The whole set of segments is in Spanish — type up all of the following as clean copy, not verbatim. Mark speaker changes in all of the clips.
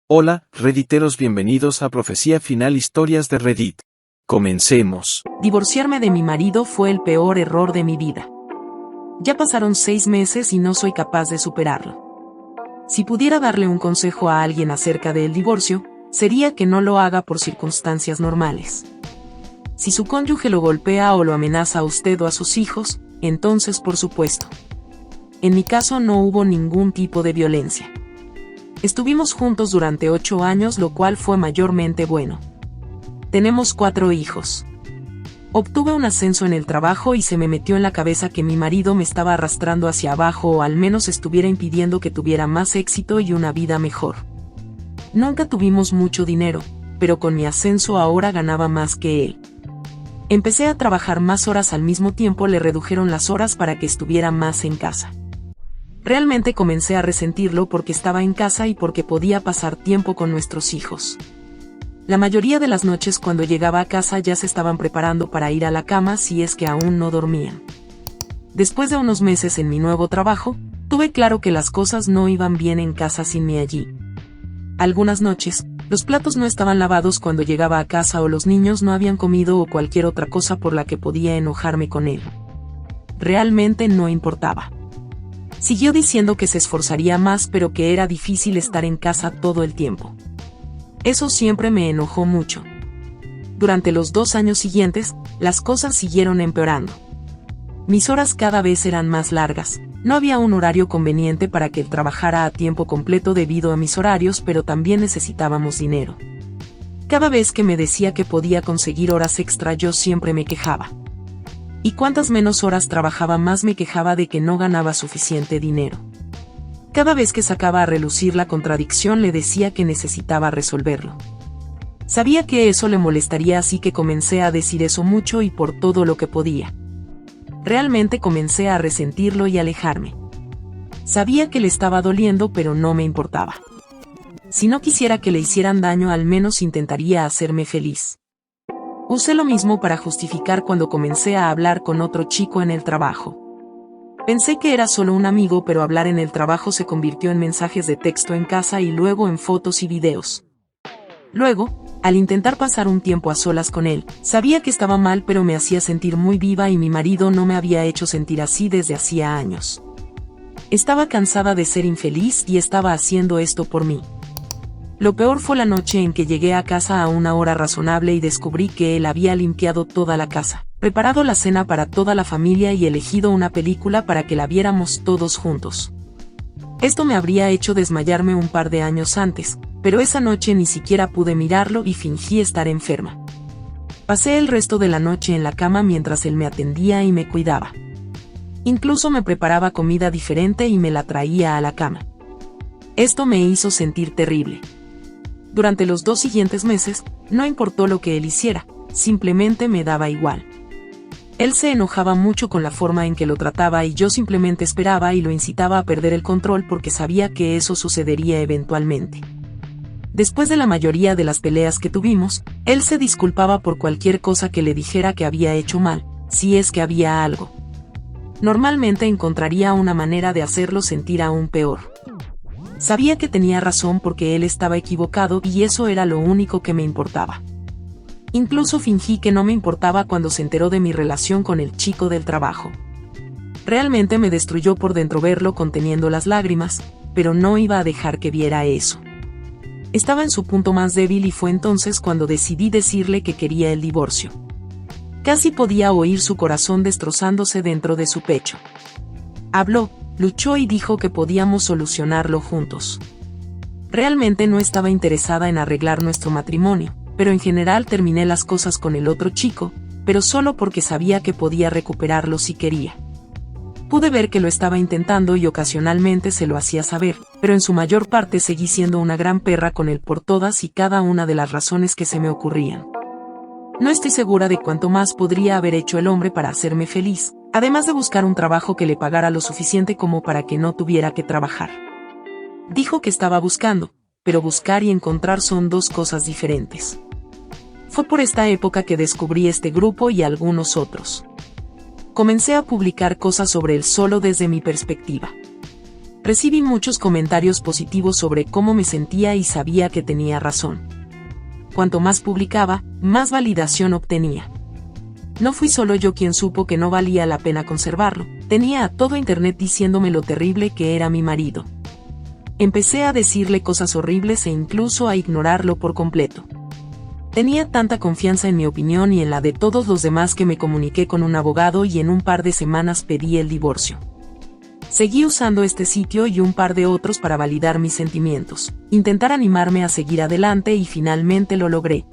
Speaker 1: Hola, Redditeros, bienvenidos a Profecía Final, Historias de Reddit. Comencemos.
Speaker 2: Divorciarme de mi marido fue el peor error de mi vida. Ya pasaron 6 meses y no soy capaz de superarlo. Si pudiera darle un consejo a alguien acerca del divorcio, sería que no lo haga por circunstancias normales. Si su cónyuge lo golpea o lo amenaza a usted o a sus hijos, entonces por supuesto. En mi caso no hubo ningún tipo de violencia. Estuvimos juntos durante 8 años, lo cual fue mayormente bueno. Tenemos 4 hijos. Obtuve un ascenso en el trabajo y se me metió en la cabeza que mi marido me estaba arrastrando hacia abajo o al menos estuviera impidiendo que tuviera más éxito y una vida mejor. Nunca tuvimos mucho dinero, pero con mi ascenso ahora ganaba más que él. Empecé a trabajar más horas al mismo tiempo, le redujeron las horas para que estuviera más en casa. Realmente comencé a resentirlo porque estaba en casa y porque podía pasar tiempo con nuestros hijos. La mayoría de las noches cuando llegaba a casa ya se estaban preparando para ir a la cama si es que aún no dormían. Después de unos meses en mi nuevo trabajo, tuve claro que las cosas no iban bien en casa sin mí allí. Algunas noches, los platos no estaban lavados cuando llegaba a casa o los niños no habían comido o cualquier otra cosa por la que podía enojarme con él. Realmente no importaba. Siguió diciendo que se esforzaría más, pero que era difícil estar en casa todo el tiempo. Eso siempre me enojó mucho. Durante los 2 años siguientes, las cosas siguieron empeorando. Mis horas cada vez eran más largas. No había un horario conveniente para que él trabajara a tiempo completo debido a mis horarios, pero también necesitábamos dinero. Cada vez que me decía que podía conseguir horas extra, yo siempre me quejaba. Y cuantas menos horas trabajaba, más me quejaba de que no ganaba suficiente dinero. Cada vez que sacaba a relucir la contradicción, le decía que necesitaba resolverlo. Sabía que eso le molestaría, así que comencé a decir eso mucho y por todo lo que podía. Realmente comencé a resentirlo y alejarme. Sabía que le estaba doliendo, pero no me importaba. Si no quisiera que le hicieran daño, al menos intentaría hacerme feliz. Usé lo mismo para justificar cuando comencé a hablar con otro chico en el trabajo. Pensé que era solo un amigo, pero hablar en el trabajo se convirtió en mensajes de texto en casa y luego en fotos y videos. Luego, al intentar pasar un tiempo a solas con él, sabía que estaba mal, pero me hacía sentir muy viva y mi marido no me había hecho sentir así desde hacía años. Estaba cansada de ser infeliz y estaba haciendo esto por mí. Lo peor fue la noche en que llegué a casa a una hora razonable y descubrí que él había limpiado toda la casa, preparado la cena para toda la familia y elegido una película para que la viéramos todos juntos. Esto me habría hecho desmayarme un par de años antes, pero esa noche ni siquiera pude mirarlo y fingí estar enferma. Pasé el resto de la noche en la cama mientras él me atendía y me cuidaba. Incluso me preparaba comida diferente y me la traía a la cama. Esto me hizo sentir terrible. Durante los 2 siguientes meses, no importó lo que él hiciera, simplemente me daba igual. Él se enojaba mucho con la forma en que lo trataba y yo simplemente esperaba y lo incitaba a perder el control porque sabía que eso sucedería eventualmente. Después de la mayoría de las peleas que tuvimos, él se disculpaba por cualquier cosa que le dijera que había hecho mal, si es que había algo. Normalmente encontraría una manera de hacerlo sentir aún peor. Sabía que tenía razón porque él estaba equivocado y eso era lo único que me importaba. Incluso fingí que no me importaba cuando se enteró de mi relación con el chico del trabajo. Realmente me destruyó por dentro verlo conteniendo las lágrimas, pero no iba a dejar que viera eso. Estaba en su punto más débil y fue entonces cuando decidí decirle que quería el divorcio. Casi podía oír su corazón destrozándose dentro de su pecho. Habló, luchó y dijo que podíamos solucionarlo juntos. Realmente no estaba interesada en arreglar nuestro matrimonio, pero en general terminé las cosas con el otro chico, pero solo porque sabía que podía recuperarlo si quería. Pude ver que lo estaba intentando y ocasionalmente se lo hacía saber, pero en su mayor parte seguí siendo una gran perra con él por todas y cada una de las razones que se me ocurrían. No estoy segura de cuánto más podría haber hecho el hombre para hacerme feliz, además de buscar un trabajo que le pagara lo suficiente como para que no tuviera que trabajar. Dijo que estaba buscando, pero buscar y encontrar son 2 cosas diferentes. Fue por esta época que descubrí este grupo y algunos otros. Comencé a publicar cosas sobre él solo desde mi perspectiva. Recibí muchos comentarios positivos sobre cómo me sentía y sabía que tenía razón. Cuanto más publicaba, más validación obtenía. No fui solo yo quien supo que no valía la pena conservarlo, tenía a todo internet diciéndome lo terrible que era mi marido. Empecé a decirle cosas horribles e incluso a ignorarlo por completo. Tenía tanta confianza en mi opinión y en la de todos los demás que me comuniqué con un abogado y en un par de semanas pedí el divorcio. Seguí usando este sitio y un par de otros para validar mis sentimientos, intentar animarme a seguir adelante y finalmente lo logré.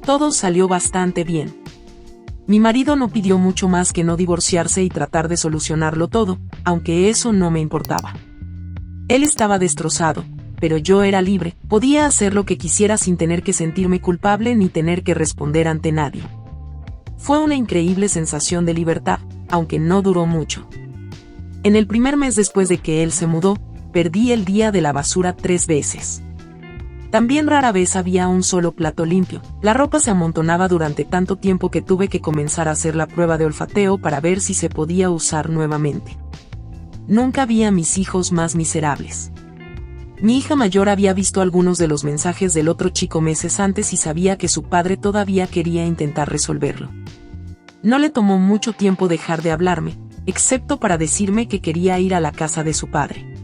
Speaker 2: Todo salió bastante bien. Mi marido no pidió mucho más que no divorciarse y tratar de solucionarlo todo, aunque eso no me importaba. Él estaba destrozado, pero yo era libre, podía hacer lo que quisiera sin tener que sentirme culpable ni tener que responder ante nadie. Fue una increíble sensación de libertad, aunque no duró mucho. En el primer mes después de que él se mudó, perdí el día de la basura 3 veces. También rara vez había un solo plato limpio, la ropa se amontonaba durante tanto tiempo que tuve que comenzar a hacer la prueba de olfateo para ver si se podía usar nuevamente. Nunca vi a mis hijos más miserables. Mi hija mayor había visto algunos de los mensajes del otro chico meses antes y sabía que su padre todavía quería intentar resolverlo. No le tomó mucho tiempo dejar de hablarme, excepto para decirme que quería ir a la casa de su padre.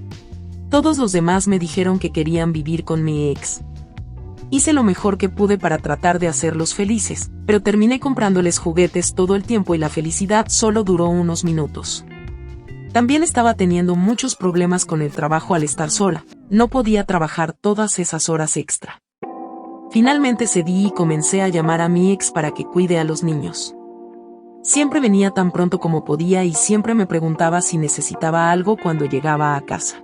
Speaker 2: Todos los demás me dijeron que querían vivir con mi ex. Hice lo mejor que pude para tratar de hacerlos felices, pero terminé comprándoles juguetes todo el tiempo y la felicidad solo duró unos minutos. También estaba teniendo muchos problemas con el trabajo al estar sola, no podía trabajar todas esas horas extra. Finalmente cedí y comencé a llamar a mi ex para que cuide a los niños. Siempre venía tan pronto como podía y siempre me preguntaba si necesitaba algo cuando llegaba a casa.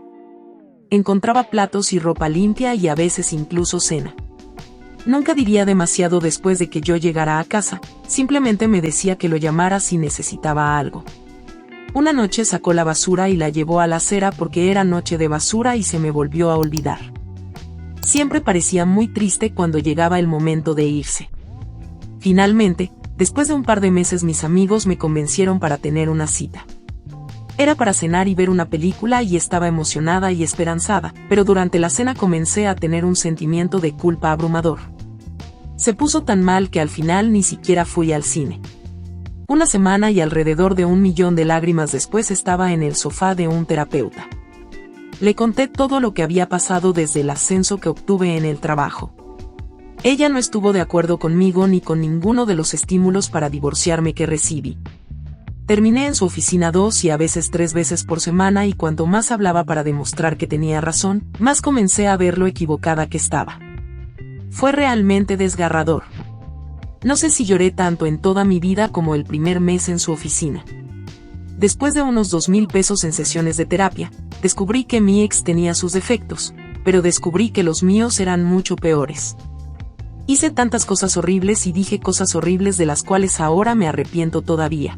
Speaker 2: Encontraba platos y ropa limpia y a veces incluso cena. Nunca diría demasiado después de que yo llegara a casa, simplemente me decía que lo llamara si necesitaba algo. Una noche sacó la basura y la llevó a la acera porque era noche de basura y se me volvió a olvidar. Siempre parecía muy triste cuando llegaba el momento de irse. Finalmente, después de un par de meses mis amigos me convencieron para tener una cita. Era para cenar y ver una película y estaba emocionada y esperanzada, pero durante la cena comencé a tener un sentimiento de culpa abrumador. Se puso tan mal que al final ni siquiera fui al cine. Una semana y alrededor de 1 millón de lágrimas después estaba en el sofá de un terapeuta. Le conté todo lo que había pasado desde el ascenso que obtuve en el trabajo. Ella no estuvo de acuerdo conmigo ni con ninguno de los estímulos para divorciarme que recibí. Terminé en su oficina 2 y a veces 3 veces por semana y cuanto más hablaba para demostrar que tenía razón, más comencé a ver lo equivocada que estaba. Fue realmente desgarrador. No sé si lloré tanto en toda mi vida como el primer mes en su oficina. Después de unos 2,000 pesos en sesiones de terapia, descubrí que mi ex tenía sus defectos, pero descubrí que los míos eran mucho peores. Hice tantas cosas horribles y dije cosas horribles de las cuales ahora me arrepiento todavía.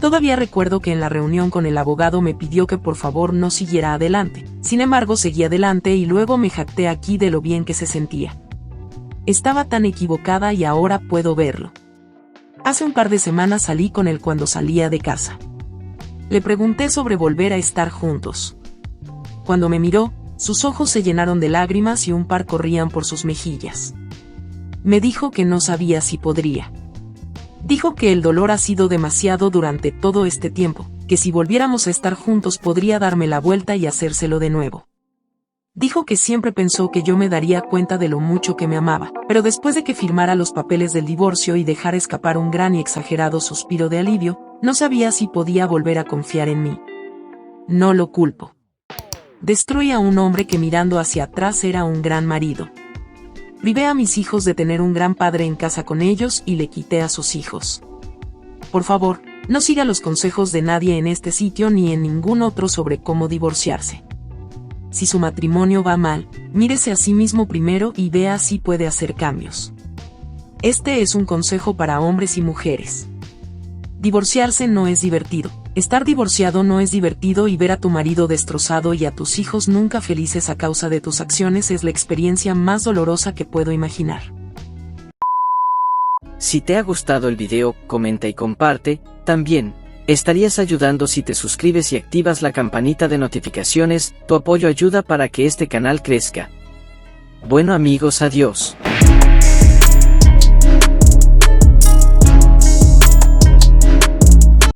Speaker 2: Todavía recuerdo que en la reunión con el abogado me pidió que por favor no siguiera adelante, sin embargo seguí adelante y luego me jacté aquí de lo bien que se sentía. Estaba tan equivocada y ahora puedo verlo. Hace un par de semanas salí con él cuando salía de casa. Le pregunté sobre volver a estar juntos. Cuando me miró, sus ojos se llenaron de lágrimas y un par corrían por sus mejillas. Me dijo que no sabía si podría. Dijo que el dolor ha sido demasiado durante todo este tiempo, que si volviéramos a estar juntos podría darme la vuelta y hacérselo de nuevo. Dijo que siempre pensó que yo me daría cuenta de lo mucho que me amaba, pero después de que firmara los papeles del divorcio y dejara escapar un gran y exagerado suspiro de alivio, no sabía si podía volver a confiar en mí. No lo culpo. Destruí a un hombre que mirando hacia atrás era un gran marido. Privé a mis hijos de tener un gran padre en casa con ellos y le quité a sus hijos. Por favor, no siga los consejos de nadie en este sitio ni en ningún otro sobre cómo divorciarse. Si su matrimonio va mal, mírese a sí mismo primero y vea si puede hacer cambios. Este es un consejo para hombres y mujeres. Divorciarse no es divertido. Estar divorciado no es divertido y ver a tu marido destrozado y a tus hijos nunca felices a causa de tus acciones es la experiencia más dolorosa que puedo imaginar.
Speaker 1: Si te ha gustado el video, comenta y comparte. También,
Speaker 3: Estarías ayudando si te suscribes y activas la campanita de notificaciones. Tu apoyo ayuda para que este canal crezca. Bueno amigos, adiós.